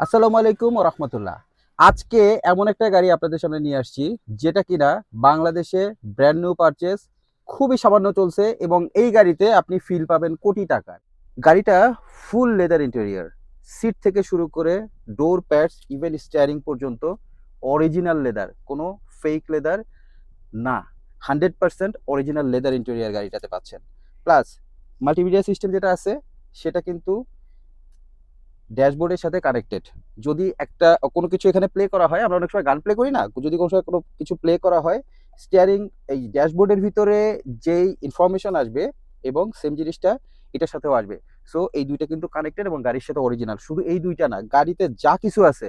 আসসালামু আলাইকুম ওয়া রাহমাতুল্লাহ। আজকে এমন একটা গাড়ি আপনাদের সামনে নিয়ে আসছি, যেটা কিনা বাংলাদেশে ব্র্যান্ড নিউ পারচেজ, খুবই সামান্য চলছে এবং এই গাড়িতে আপনি ফিল পাবেন কোটি টাকার। গাড়িটা ফুল লেদার ইন্টেরিয়র। সিট থেকে শুরু করে ডোর প্যাডস, ইভেন স্টিয়ারিং পর্যন্ত অরিজিনাল লেদার, কোনো ফেক লেদার না। 100% অরিজিনাল লেদার ইন্টেরিয়র গাড়িটাতে পাচ্ছেন। প্লাস মাল্টিমিডিয়া সিস্টেম যেটা আছে, সেটা কিন্তু ড্যাশবোর্ডের সাথে কানেক্টেড। যদি একটা কোনো কিছু এখানে প্লে করা হয়, আমরা অনেক সময় গান প্লে করি না? যদি কোনো সময় কোনো কিছু প্লে করা হয়, স্টিয়ারিং এই ড্যাশবোর্ডের ভিতরে যেই ইনফরমেশন আসবে এবং সেম জিনিসটা এটার সাথেও আসবে। সো এই ২ টা কিন্তু কানেক্টেড এবং গাড়ির সাথে অরিজিনাল। শুধু এই ২ টা না, গাড়িতে যা কিছু আছে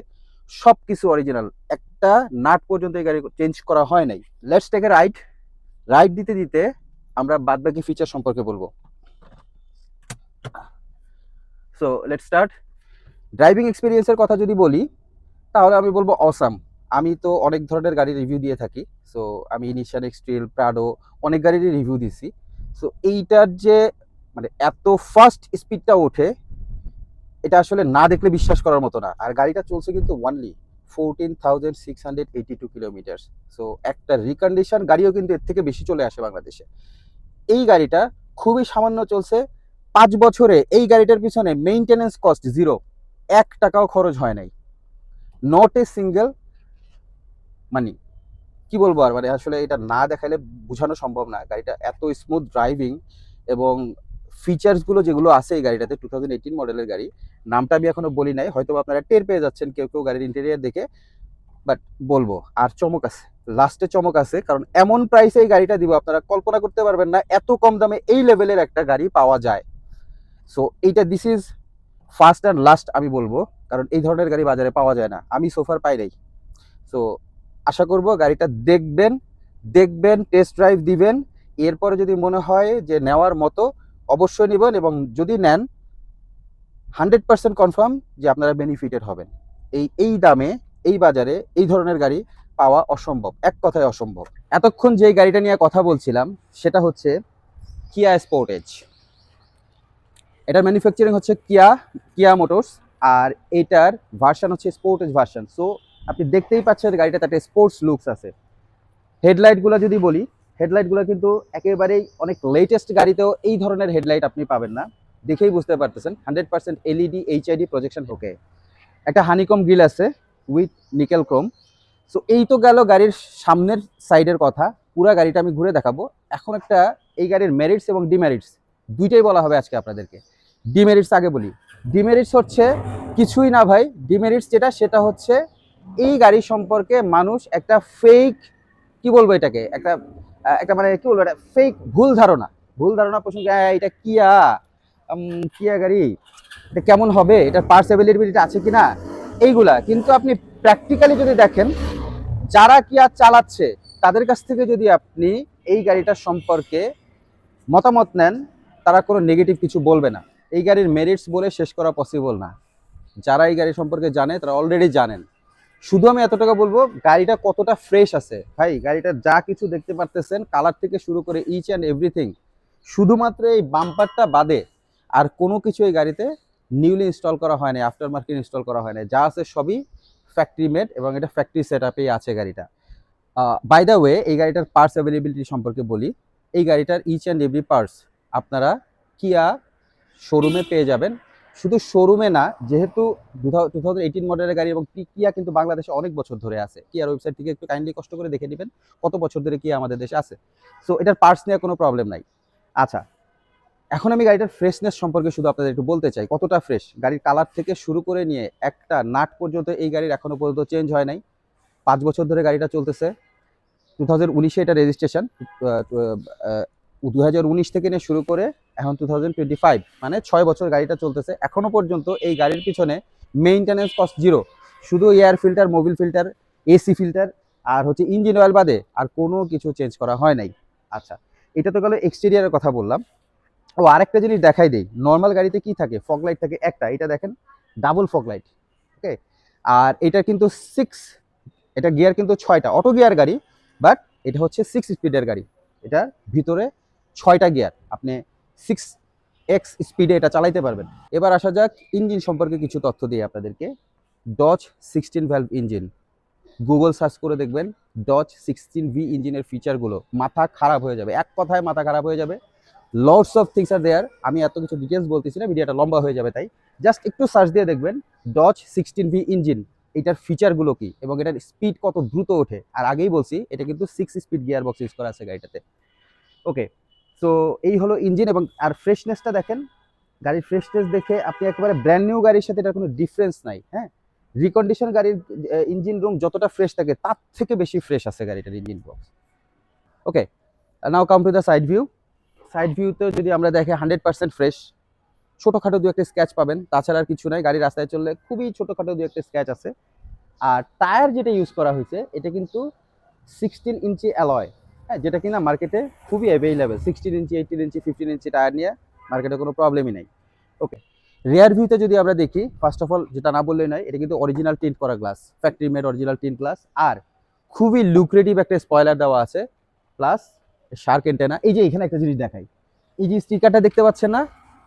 সবকিছু অরিজিনাল। একটা নাট পর্যন্ত এই গাড়ি চেঞ্জ করা হয় নাই। Let's take a ride. Ride দিতে, দিতে আমরা বাদবাকি ফিচার সম্পর্কে বলব। So let's start. ড্রাইভিং এক্সপেরিয়েন্সের কথা যদি বলি, তাহলে আমি বলবো অসাম। আমি তো অনেক ধরনের গাড়ির রিভিউ দিয়ে থাকি। সো আমি নিশান এক্সট্রিল, প্রাডো অনেক গাড়িরই রিভিউ দিছি। সো এইটার যে মানে এত ফাস্ট স্পিডটা ওঠে, এটা আসলে না দেখলে বিশ্বাস করার মতো না। আর গাড়িটা চলছে কিন্তু ওনলি 14,682 কিলোমিটার। সো একটা রিকন্ডিশন গাড়িও কিন্তু এর থেকে বেশি চলে আসে বাংলাদেশে। এই গাড়িটা খুবই সামান্য চলছে। 5 বছরে এই গাড়িটার পিছনে মেইনটেনেন্স কস্ট জিরো, 1 টাকাও খরচ হয় নাই। নট এ সিঙ্গেল মানি। কি বলবো আর, মানে আসলে এটা না দেখালে বোঝানো সম্ভব না। গাড়িটা এত স্মুথ ড্রাইভিং এবং ফিচার্সগুলো যেগুলো আছে এই গাড়িটাতে, 2018 মডেলের গাড়ি। নামটা আমি এখনো বলি নাই, হয়তো আপনারা টের পেয়ে যাচ্ছেন কেউ কেউ গাড়ির ইন্টেরিয়ার দেখে। বাট বলবো, আর চমক আছে, লাস্টে চমক আছে। কারণ এমন প্রাইসে এই গাড়িটা দিব, আপনারা কল্পনা করতে পারবেন না এত কম দামে এই লেভেলের একটা গাড়ি পাওয়া যায়। সো এইটা this is first and last আমি বলবো, কারণ এই ধরনের গাড়ি বাজারে পাওয়া যায় না। আমি সোফার পাই নাই। সো আশা করব গাড়িটা দেখবেন, টেস্ট ড্রাইভ দিবেন। এরপরে যদি মনে হয় যে নেওয়ার মতো, অবশ্যই নেবেন এবং যদি নেন 100% কনফার্ম যে আপনারা বেনিফিটেড হবেন। এই দামে, এই বাজারে এই ধরনের গাড়ি পাওয়া অসম্ভব, এক কথায় অসম্ভব। এতক্ষণ যে গাড়িটা নিয়ে কথা বলছিলাম, সেটা হচ্ছে কিয়া স্পোর্টেজ। এটার ম্যানুফ্যাকচারিং হচ্ছে কিয়া মোটরস। আর এটার ভার্সন হচ্ছে স্পোর্টেজ ভার্সন। সো আপনি দেখতেই পাচ্ছেন গাড়িটাতে একটা স্পোর্টস লুকস আছে। হেডলাইটগুলো যদি বলি, হেডলাইটগুলো কিন্তু একেবারেই অনেক লেটেস্ট গাড়িতেও এই ধরনের হেডলাইট আপনি পাবেন না। দেখেই বুঝতে পারতেছেন 100% এলইডি এইচআইডি প্রজেকশন। ওকে, একটা হানিকম গ্রিল আছে উইথ নিকেল ক্রোম। সো এই তো গেল গাড়ির সামনের সাইডের কথা। পুরো গাড়িটা আমি ঘুরে দেখাবো। এখন একটা এই গাড়ির মেরিটস এবং ডিমেরিটস দুইটাই বলা হবে আজকে আপনাদেরকে। ডিমেরিটস আগে বলি। ডিমেরিটস হচ্ছে কিছুই না ভাই। ডিমেরিটস যেটা, সেটা হচ্ছে এই গাড়ি সম্পর্কে মানুষ একটা ফেক, কি বলবো এটাকে, একটা একটা মানে কি বলবো, এটা ফেক ভুল ধারণা পোষণ। এটা কিয়া, কিয়া গাড়ি, এটা কেমন হবে, এটার পার্টস অ্যাভেলেবিলিটি আছে কিনা, এইগুলা। কিন্তু আপনি প্র্যাকটিক্যালি যদি দেখেন, যারা কিয়া চালাচ্ছে তাদের কাছ থেকে যদি আপনি এই গাড়িটার সম্পর্কে মতামত নেন, তারা কোনো নেগেটিভ কিছু বলবে না। এই গাড়ির মেরিটস বলে শেষ করা পসিবল না। যারা এই গাড়ি সম্পর্কে জানে তারা অলরেডি জানেন। শুধু আমি এতটুকু বলবো, গাড়িটা কতটা ফ্রেশ আছে ভাই। গাড়িটা যা কিছু দেখতে পারতেছেন, কালার থেকে শুরু করে ইচ অ্যান্ড এভরিথিং, শুধুমাত্র এই বাম্পারটা বাদে আর কোনো কিছু এই গাড়িতে নিউলি ইনস্টল করা হয় না, আফটার মার্কেট ইনস্টল করা হয় না। যা আছে সবই ফ্যাক্টরি মেড এবং এটা ফ্যাক্টরি সেট আপেই আছে গাড়িটা। বাই দ্য ওয়ে, এই গাড়িটার পার্টস অ্যাভেলেবিলিটি সম্পর্কে বলি। এই গাড়িটার ইচ অ্যান্ড এভরি পার্টস আপনারা কিয়া শোরুমে পেয়ে যাবেন। শুধু শোরুমে না, যেহেতু 2018 মডেলের গাড়ি এবং কিয়া কিন্তু বাংলাদেশে অনেক বছর ধরে আছে। কিয়ার ওয়েবসাইট থেকে একটু কাইন্ডলি কষ্ট করে দেখে নেবেন কত বছর ধরে কিয়া আমাদের দেশে আছে। সো এটার পার্টস নিয়ে কোনো প্রবলেম নাই। আচ্ছা, এখন আমি গাড়িটার ফ্রেশনেস সম্পর্কে শুধু আপনাদের একটু বলতে চাই, কতটা ফ্রেশ। গাড়ির কালার থেকে শুরু করে নিয়ে একটা নাট পর্যন্ত এই গাড়ির এখনো পর্যন্ত চেঞ্জ হয় নাই। 5 বছর ধরে গাড়িটা চলতেছে। 2019-এ এটা রেজিস্ট্রেশন। 2019 থেকে নিয়ে শুরু করে এখন 2025, মানে 6 বছর গাড়িটা চলতেছে। এখনো পর্যন্ত এই গাড়ির পিছনে মেইনটেনেন্স কস্ট জিরো। শুধু air filter, Mobil filter, AC filter আর হচ্ছে ইঞ্জিন অয়েল বাদে আর কোনো কিছু চেঞ্জ করা হয় নাই। আচ্ছা, এটা তো গেল এক্সটেরিয়ারের কথা বললাম। ও আরেকটা জিনিস দেখাই দেই। নর্মাল গাড়িতে কি থাকে, ফগ লাইট থাকে একটা, এটা দেখেন ডাবল ফগ লাইট। ওকে, আর এটা কিন্তু 6, এটা গিয়ার কিন্তু 6টা, অটো গিয়ার গাড়ি। বাট এটা হচ্ছে 6 স্পিডের গাড়ি। এটার ভিতরে 6টা গিয়ার, আপনি 6x স্পিডে এটা চালাইতে পারবেন। এবার আসা যাক ইঞ্জিন সম্পর্কে কিছু তথ্য দিই আপনাদেরকে। Dodge 16 valve engine, Google search করে দেখবেন ডজ 16V ইঞ্জিনের ফিচারগুলো, মাথা খারাপ হয়ে যাবে, এক কথায় মাথা খারাপ হয়ে যাবে। লটস অফ থিংস আর দেয়ার, আমি এত কিছু ডিটেলস বলতেছি না, ভিডিওটা লম্বা হয়ে যাবে, তাই জাস্ট একটু সার্চ দিয়ে দেখবেন ডজ 16V ইঞ্জিন, এটার ফিচারগুলো কি এবং এটার স্পিড কত দ্রুত ওঠে। আর আগেই বলছি এটা কিন্তু 6 স্পিড গিয়ার বক্স ইউজ করা আছে গাড়িটাতে। ওকে, সো এই হলো ইঞ্জিন। এবং আর ফ্রেশনেসটা দেখেন, গাড়ির ফ্রেশনেস দেখে আপনি একেবারে ব্র্যান্ড নিউ গাড়ির সাথে এটার কোনো ডিফারেন্স নাই। হ্যাঁ, রিকন্ডিশন গাড়ির ইঞ্জিন রুম যতটা ফ্রেশ থাকে তার থেকে বেশি ফ্রেশ আছে গাড়িটার engine box. Okay, now come to the side view. Side ভিউতে যদি আমরা দেখি 100% ফ্রেশ, ছোটোখাটো দু একটা স্ক্র্যাচ পাবেন, তাছাড়া আর কিছু নাই। গাড়ি রাস্তায় চললে খুবই ছোটোখাটো দু একটা স্ক্র্যাচ আছে। আর টায়ার যেটা ইউজ করা হয়েছে এটা কিন্তু 16 ইঞ্চি অ্যালয়, হ্যাঁ, যেটা কিনা মার্কেটে খুবই অ্যাভেলেবেল। 16 ইঞ্চি, 18 ইঞ্চি, 15 ইঞ্চি টায়ার নিয়ে মার্কেটে কোনো প্রবলেমই নেই। ওকে, রিয়ার ভিউতে যদি আমরা দেখি, ফার্স্ট অফ অল যেটা না বললেই নয়, এটা কিন্তু অরিজিনাল টিন্ট করা glass, factory made original tint glass. আর খুবই লুক্রেটিভ একটা স্পয়লার দেওয়া আছে, প্লাস শার্ক এন্টেনা। এই যে এখানে একটা জিনিস দেখাই, এই যে স্টিকারটা দেখতে পাচ্ছেন না,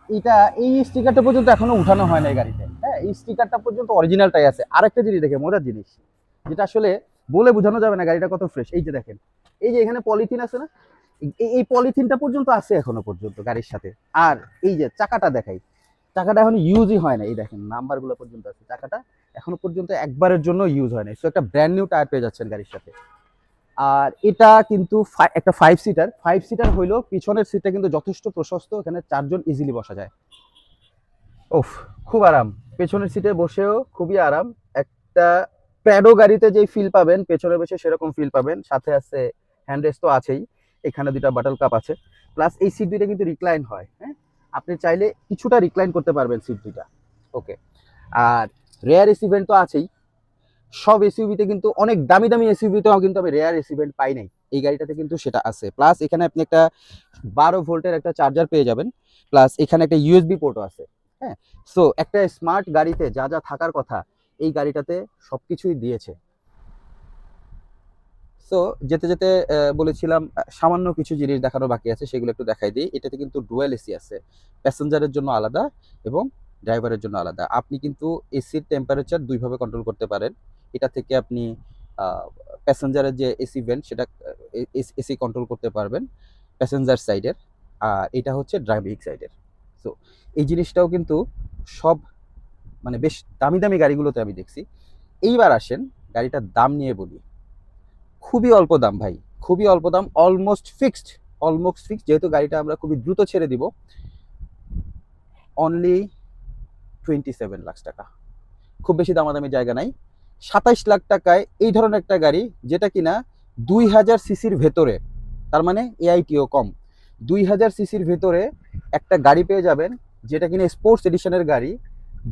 এটা এই স্টিকারটা পর্যন্ত এখনো উঠানো হয় না এই গাড়িতে। হ্যাঁ, এই স্টিকারটা পর্যন্ত অরিজিনালটাই আছে। আরেকটা জিনিস দেখে, মজার জিনিস, যেটা আসলে বলে বোঝানো যাবে না গাড়িটা কত ফ্রেশ। এই যে দেখেন, এই যে এখানে পলিথিন আছে না, এই পলিথিনটা পর্যন্ত আছে এখনো পর্যন্ত গাড়ির সাথে। আর এই যে চাকাটা দেখাই, চাকাটা এখন ইউজই হয় না, এই দেখেন নাম্বারগুলো পর্যন্ত আছে, চাকাটা এখনো পর্যন্ত একবারের জন্য ইউজ হয় না। সো একটা ব্র্যান্ড নিউ টায়ার পেয়ে যাচ্ছেন গাড়ির সাথে। আর এটা কিন্তু একটা 5 সিটার। 5 সিটার হইলেও পিছনের সিটটা কিন্তু যথেষ্ট প্রশস্ত, এখানে 4 জন ইজিলি বসা যায়। ওফ, খুব আরাম, পেছনের সিটে বসেও খুবই আরাম। একটা প্যাডো গাড়িতে যেই ফিল পাবেন পেছনে বসে সেরকম ফিল পাবেন। সাথে আছে হ্যান্ড রেস্ট তো আছেই, এখানে দুটা বাটল কাপ আছে, প্লাস এই সিট দুইটা কিন্তু রিক্লাইন হয়। হ্যাঁ, আপনি চাইলে কিছুটা রিক্লাইন করতে পারবেন সিট দুইটা। ওকে, আর রেয়ার এসি ভেন্ট তো আছেই। সব এসইউভিতে কিন্তু, অনেক দামি দামি এসইউভিতেও কিন্তু আমি রেয়ার এসি ভেন্ট পাই নাই, এই গাড়িটাতে কিন্তু সেটা আছে। প্লাস এখানে আপনি একটা 12 ভোল্টের একটা চার্জার পেয়ে যাবেন, প্লাস এখানে একটা ইউএসবি পোর্টও আছে। হ্যাঁ, সো একটা স্মার্ট গাড়িতে যা যা থাকার কথা এই গাড়িটাতে সবকিছুই দিয়েছে। সো যেতে যেতে বলেছিলাম সামান্য কিছু জিনিস দেখানো বাকি আছে, সেগুলো একটু দেখাই দিই। এটাতে কিন্তু ডুয়েল এসি আছে, প্যাসেঞ্জারের জন্য আলাদা এবং ড্রাইভারের জন্য আলাদা। আপনি কিন্তু এসির টেম্পারেচার দুইভাবে কন্ট্রোল করতে পারেন। এটা থেকে আপনি প্যাসেঞ্জারের যে এসি ভেন্ট সেটা এসি কন্ট্রোল করতে পারবেন প্যাসেঞ্জার সাইডের, আর এটা হচ্ছে ড্রাইভিং সাইডের। সো এই জিনিসটাও কিন্তু সব মানে বেশ দামি দামি গাড়িগুলোতে আমি দেখছি। এইবার আসেন গাড়িটার দাম নিয়ে বলি। খুবই অল্প দাম ভাই, খুবই অল্প দাম, অলমোস্ট ফিক্সড। যেহেতু গাড়িটা আমরা খুবই দ্রুত ছেড়ে দিব, অনলি 27 লাখ টাকা। খুব বেশি দামাদামি জায়গা নাই। 27 লাখ টাকায় এই ধরনের একটা গাড়ি, যেটা কিনা 2000 সিসির ভেতরে, তার মানে এআইটিও কম, 2000 সিসির ভেতরে একটা গাড়ি পেয়ে যাবেন, যেটা কিনা স্পোর্টস এডিশনের গাড়ি,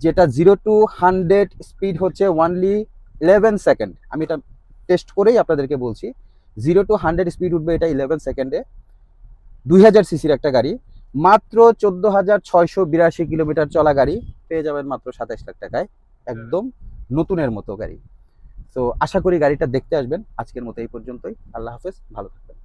যেটা 0 to 100 স্পিড হচ্ছে অনলি 11 সেকেন্ড। আমি এটা টেস্ট করেই আপনাদেরকে বলছি, 0 to 100 স্পিড উঠবে এটা 11 সেকেন্ডে। 2000 সিসির একটা গাড়ি, মাত্র 14,682 কিলোমিটার চলা গাড়ি পেয়ে যাবেন মাত্র 27 লাখ টাকায়, একদম নতুনের মতো গাড়ি। তো আশা করি গাড়িটা দেখতে আসবেন। আজকের মতো এই পর্যন্তই। আল্লাহ হাফেজ, ভালো থাকবেন।